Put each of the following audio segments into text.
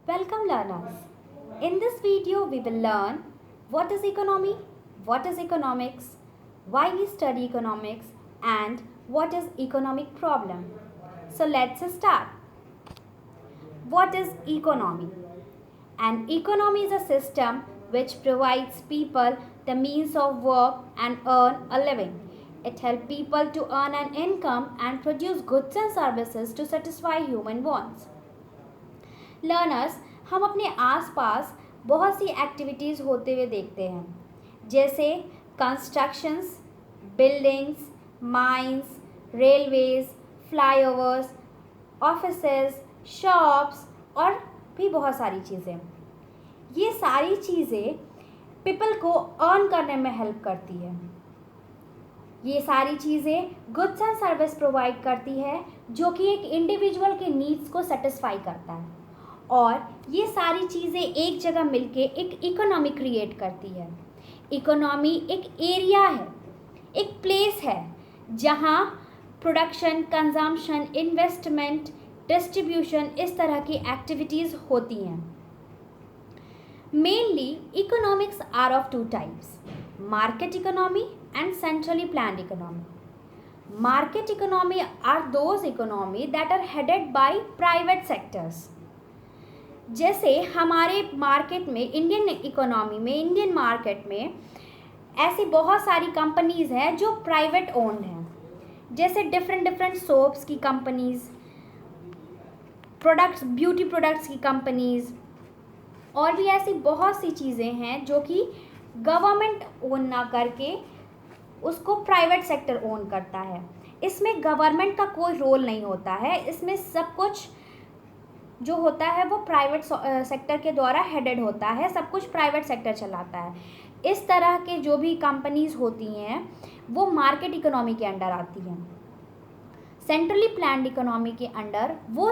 Welcome learners. In this video we will learn what is economy, what is economics, why we study economics and what is economic problem. So let's start. What is economy? An economy is a system which provides people the means of work and earn a living. It helps people to earn an income and produce goods and services to satisfy human wants. Learners, हम अपने आसपास बहुत सी activities होते हुए देखते हैं, जैसे constructions, buildings, mines, railways, flyovers, offices, shops और भी बहुत सारी चीज़ें. ये सारी चीज़ें पीपल को अर्न करने में हेल्प करती है. ये सारी चीज़ें गुड्स एंड सर्विस प्रोवाइड करती है जो कि एक इंडिविजुअल के नीड्स को सेटिस्फाई करता है, और ये सारी चीज़ें एक जगह मिलके एक इकोनॉमी क्रिएट करती है. इकोनॉमी एक एरिया है, एक प्लेस है जहाँ प्रोडक्शन, कंजम्पशन, इन्वेस्टमेंट, डिस्ट्रीब्यूशन, इस तरह की एक्टिविटीज़ होती हैं. Mainly economics are of two types, market economy and centrally planned economy. Market economy are those economy that are headed by private sectors. जैसे हमारे मार्केट में, इंडियन इकोनॉमी में, Indian market में ऐसी बहुत सारी कंपनीज़ हैं जो प्राइवेट ओन्ड हैं, जैसे डिफरेंट सोप्स की कंपनीज़, प्रोडक्ट्स, ब्यूटी प्रोडक्ट्स की कंपनीज़, और भी ऐसी बहुत सी चीज़ें हैं जो कि गवर्नमेंट ओन ना करके उसको प्राइवेट सेक्टर ओन करता है. इसमें गवर्नमेंट का कोई रोल नहीं होता है. इसमें सब कुछ जो होता है वो प्राइवेट सेक्टर के द्वारा हेडेड होता है. सब कुछ प्राइवेट सेक्टर चलाता है. इस तरह के जो भी कंपनीज़ होती हैं वो मार्केट इकोनॉमी के अंडर आती हैं. सेंट्रली प्लान्ड इकोनॉमी के अंडर वो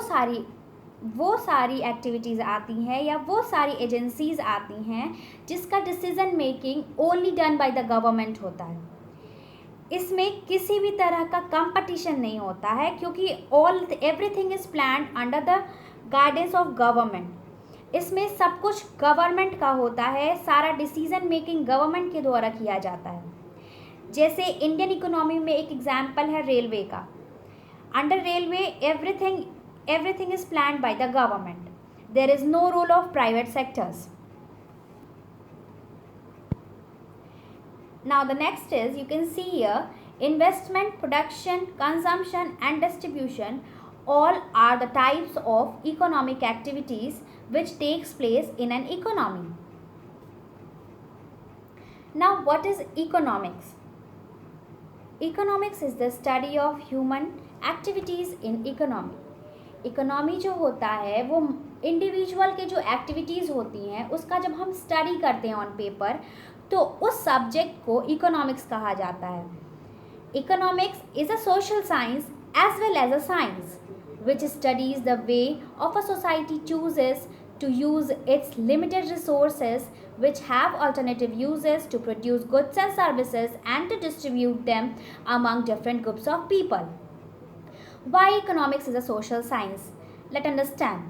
सारी एक्टिविटीज़ आती हैं या वो सारी एजेंसीज़ आती हैं जिसका decision making only done by the government होता है. इसमें किसी भी तरह का कंपटीशन नहीं होता है, क्योंकि everything is planned under the guidance of government. इसमें सब कुछ गवर्नमेंट का होता है. सारा डिसीजन मेकिंग गवर्नमेंट के द्वारा किया जाता है. जैसे इंडियन इकोनॉमी में एक एग्जांपल है रेलवे का. Under railway everything is planned by the government. There is no role of private sectors. Now the next is, you can see here, investment, production, consumption and distribution all are the types of economic activities which takes place in an economy. Now what is economics? Economics is the study of human activities in economy. Economy जो होता है वो individual के जो activities होती हैं उसका जब हम स्टडी करते हैं ऑन पेपर, तो उस सब्जेक्ट को इकोनॉमिक्स कहा जाता है. Economics is a social science as well as a science which studies the way of a society chooses to use its limited resources which have alternative uses to produce goods and services and to distribute them among different groups of people. Why economics is a social science? Let's understand.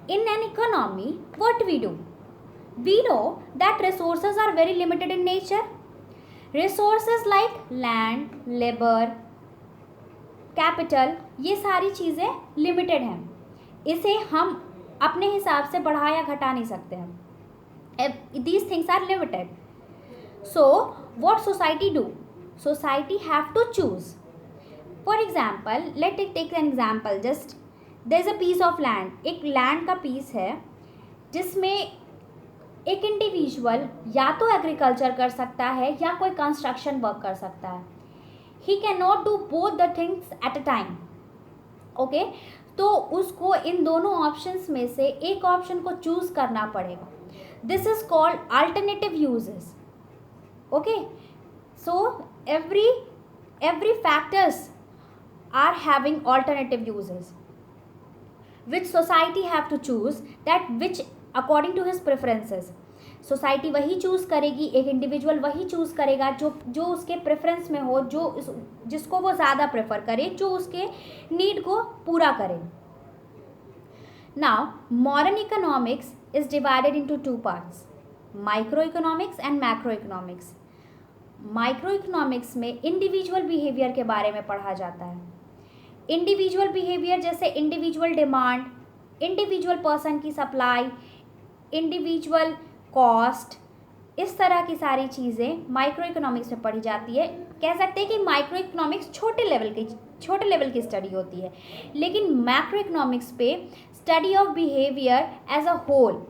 In an economy, what we do? We know that resources are very limited in nature. Resources like land, labor, capital, ये सारी चीज़ें limited हैं. इसे हम अपने हिसाब से बढ़ा या घटा नहीं सकते हैं. These things are limited. So, what society do? Society have to choose. For example, let's take an example. Just there is a piece of land. एक land का piece है जिसमें एक इंडिविजुअल या तो एग्रीकल्चर कर सकता है या कोई कंस्ट्रक्शन वर्क कर सकता है. He cannot do both the things at a time. Okay, तो उसको इन दोनों ऑप्शंस में से एक ऑप्शन को चूज़ करना पड़ेगा. This is called alternative uses. Okay, so every factors are having alternative uses which society have to choose, that which according to his preferences. Society वही चूज़ करेगी, एक इंडिविजुअल वही चूज़ करेगा जो उसके प्रेफरेंस में हो, जिसको वो ज़्यादा प्रेफर करे, जो उसके नीड को पूरा करे. Now, modern economics is divided into two parts, microeconomics and macroeconomics. Microeconomics में इंडिविजुअल बिहेवियर के बारे में पढ़ा जाता है. इंडिविजुअल बिहेवियर जैसे इंडिविजुअल डिमांड, इंडिविजुअल पर्सन की सप्लाई, इंडिविजुअल कॉस्ट, इस तरह की सारी चीज़ें माइक्रो इकोनॉमिक्स में पढ़ी जाती है. कह सकते हैं कि माइक्रो इकोनॉमिक्स छोटे लेवल की स्टडी होती है, लेकिन मैक्रो इकोनॉमिक्स पे study of behaviour as a whole,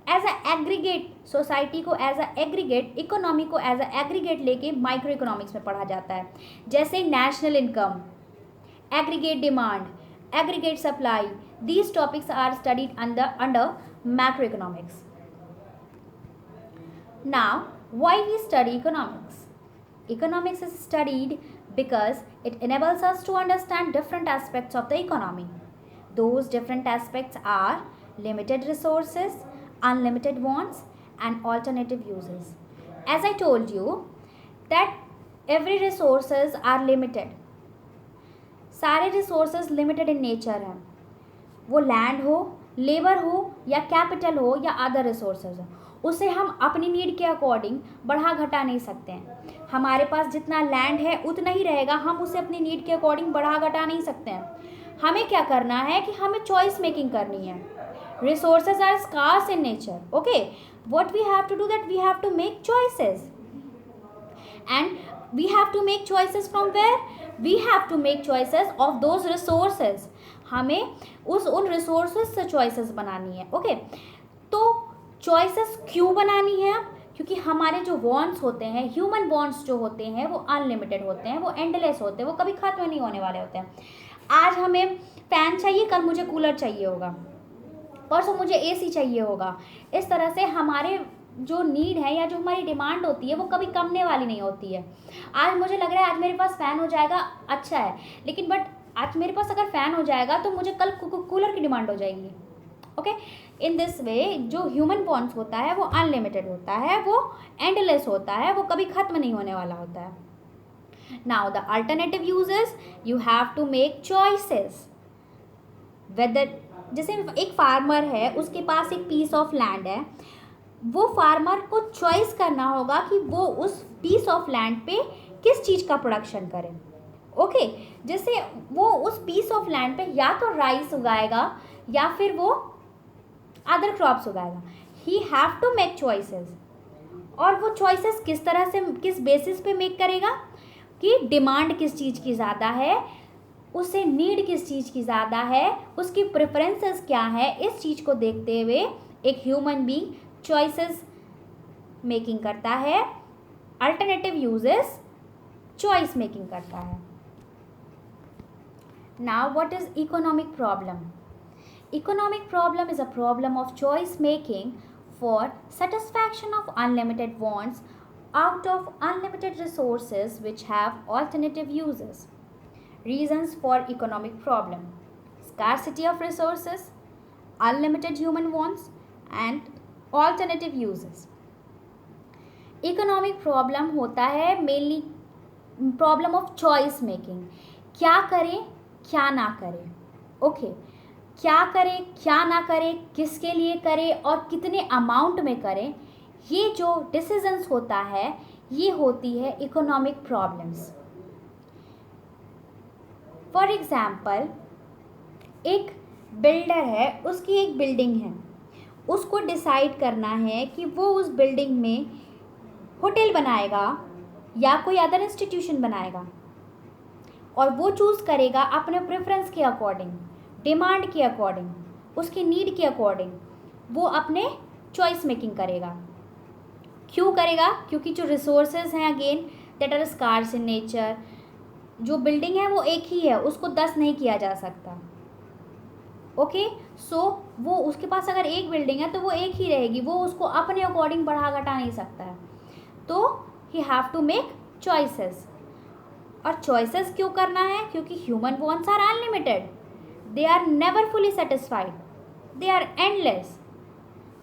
as a aggregate, society को एज अ एग्रीगेट, इकोनॉमी को एज अ एग्रीगेट लेके माइक्रो इकोनॉमिक्स में पढ़ा जाता है. जैसे national income, aggregate demand, aggregate supply, these topics are studied under macroeconomics. Now, why we study economics? Economics is studied because it enables us to understand different aspects of the economy. Those different aspects are limited resources, unlimited wants, and alternative uses. As I told you that every resources are limited. सारे resources limited in nature हैं, वो land हो, labour हो या capital हो या other resources हो, उसे हम अपनी नीड के अकॉर्डिंग बढ़ा घटा नहीं सकते हैं. हमारे पास जितना लैंड है उतना ही रहेगा, हम उसे अपनी नीड के अकॉर्डिंग बढ़ा घटा नहीं सकते हैं. हमें क्या करना है कि हमें चॉइस मेकिंग करनी है. Resources are scarce in nature, okay. What we have to do that we have to make choices, and we have to make choices from where? We have to make choices of those resources. हमें उन resources से choices बनानी है, okay. तो choices क्यों बनानी है? क्योंकि हमारे जो wants होते हैं, human wants जो होते हैं, वो unlimited होते हैं, वो endless होते हैं, वो कभी खत्म नहीं होने वाले होते हैं. आज हमें फैन चाहिए, कल मुझे कूलर चाहिए होगा, परसों मुझे AC चाहिए होगा. इस तरह से हमारे जो नीड है या जो हमारी डिमांड होती है वो कभी कमने वाली नहीं होती है. आज मुझे लग रहा है आज मेरे पास फ़ैन हो जाएगा, अच्छा है, लेकिन बट आज मेरे पास अगर फ़ैन हो जाएगा तो मुझे कल कूलर की डिमांड हो जाएगी, ओके. इन दिस वे जो ह्यूमन वॉन्ट्स होता है वो अनलिमिटेड होता है, वो एंडलेस होता है, वो कभी ख़त्म नहीं होने वाला होता है. Now the alternative uses, you have to make choices. Whether जैसे एक फार्मर है, उसके पास एक पीस ऑफ लैंड है, वो फार्मर को चॉइस करना होगा कि वो उस पीस ऑफ लैंड पे किस चीज़ का प्रोडक्शन करे, ओके. जैसे वो उस पीस ऑफ लैंड पे या तो राइस उगाएगा या फिर वो अदर क्रॉप्स उगाएगा. He have to make choices. और वो चॉइसेस किस तरह से, किस बेसिस पे मेक करेगा कि डिमांड किस चीज़ की ज़्यादा है, उसे नीड किस चीज़ की ज़्यादा है, उसकी प्रेफरेंसेस क्या है. इस चीज़ को देखते हुए एक ह्यूमन बीइंग चॉइसेस मेकिंग करता है. अल्टरनेटिव यूजेस चॉइस मेकिंग करता है. Now what is economic problem? Economic problem is a problem of choice making for satisfaction of unlimited wants out of unlimited resources which have alternative uses. Reasons for economic problem: scarcity of resources, unlimited human wants, and alternative uses. Economic problem होता है mainly problem of choice making. क्या करें क्या ना करें, okay. क्या करें क्या ना करें, किसके लिए करें और कितने अमाउंट में करें, ये जो डिसीजंस होता है ये होती है इकोनॉमिक प्रॉब्लम्स. फॉर एग्जाम्पल, एक बिल्डर है, उसकी एक बिल्डिंग है, उसको डिसाइड करना है कि वो उस बिल्डिंग में होटल बनाएगा या कोई अदर इंस्टीट्यूशन बनाएगा, और वो चूज़ करेगा अपने प्रेफरेंस के अकॉर्डिंग, डिमांड के अकॉर्डिंग, उसकी नीड के अकॉर्डिंग. वो अपने चॉइस मेकिंग करेगा. क्यों करेगा? क्योंकि जो रिसोर्सेज हैं again that are scarce in nature. जो बिल्डिंग है वो एक ही है, उसको 10 नहीं किया जा सकता, ओके. सो वो उसके पास अगर एक बिल्डिंग है तो वो एक ही रहेगी, वो उसको अपने अकॉर्डिंग बढ़ा घटा नहीं सकता है. तो he have to make choices. और चॉइसेस क्यों करना है? क्योंकि human wants are unlimited, they are never fully satisfied, they are endless.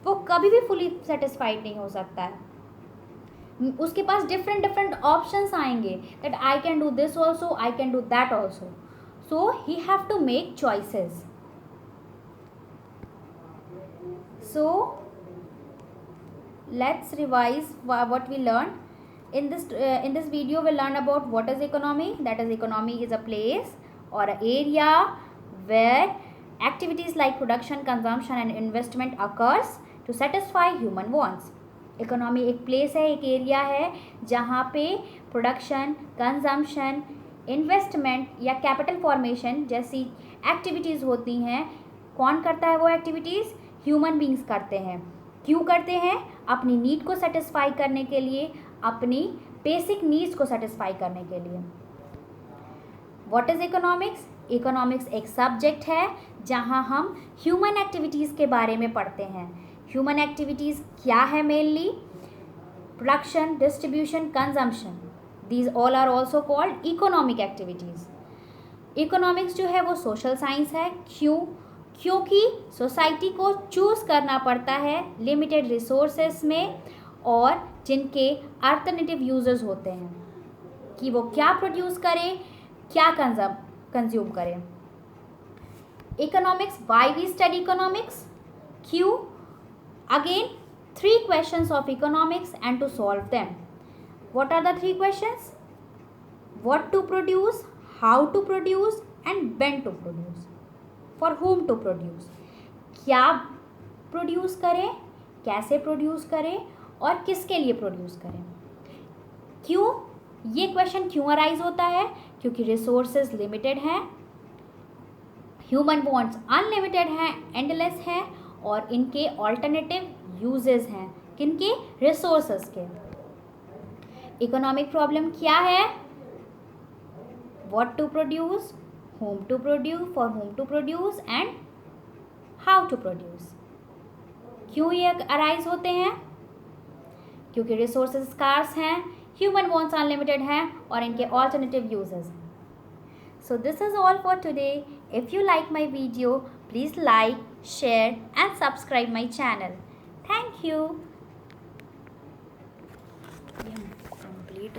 वो कभी भी फुली सेटिस्फाइड नहीं हो सकता है. उसके पास डिफरेंट ऑप्शंस आएंगे that I can do this also, I can do that also. So he have to make choices. So let's revise what we learned. In this video we'll learn about what is economy. That is, economy is a place or an area where activities like production, consumption and investment occurs to satisfy human wants. Economy एक place है, एक area है जहाँ पे production, consumption, investment या capital formation जैसी activities होती हैं. कौन करता है वो एक्टिविटीज़? ह्यूमन बींग्स करते हैं. क्यों करते हैं? अपनी नीड को सेटिस्फाई करने के लिए, अपनी बेसिक नीड्स को सेटिस्फाई करने के लिए. What is economics? इकोनॉमिक्स एक सब्जेक्ट है जहां हम ह्यूमन एक्टिविटीज़ के बारे में पढ़ते हैं. ह्यूमन एक्टिविटीज़ क्या है? Mainly production, distribution, consumption. These all are also called economic activities. Economics जो है वो सोशल साइंस है. क्यों? क्योंकि सोसाइटी को चूज़ करना पड़ता है लिमिटेड रिसोर्सेस में और जिनके अल्टरनेटिव यूजर्स होते हैं कि वो क्या प्रोड्यूस करें, क्या कंज्यूम करें. Economics, why we study economics? क्यों? Again 3 questions of economics and to solve them. What are the 3 questions? What to produce, how to produce and when to produce. For whom to produce. क्या produce करें, कैसे produce करें और किसके लिए produce करें. क्यों? ये क्वेश्चन क्यों अराइज होता है? क्योंकि रिसोर्सेज लिमिटेड हैं, ह्यूमन वॉन्ट्स अनलिमिटेड हैं, एंडलेस हैं और इनके ऑल्टरनेटिव यूजेस हैं. किनके? रिसोर्सेज के. इकोनॉमिक प्रॉब्लम क्या है? What to produce, whom to produce, for whom to produce and how to produce. क्यों ये अराइज होते हैं? क्योंकि रिसोर्सेज स्कार्स हैं, ह्यूमन वॉन्ट्स अनलिमिटेड हैं और इनके ऑल्टरनेटिव यूजेस हैं. So this is all for today. If you like my video, please like, share and subscribe my channel. Thank you.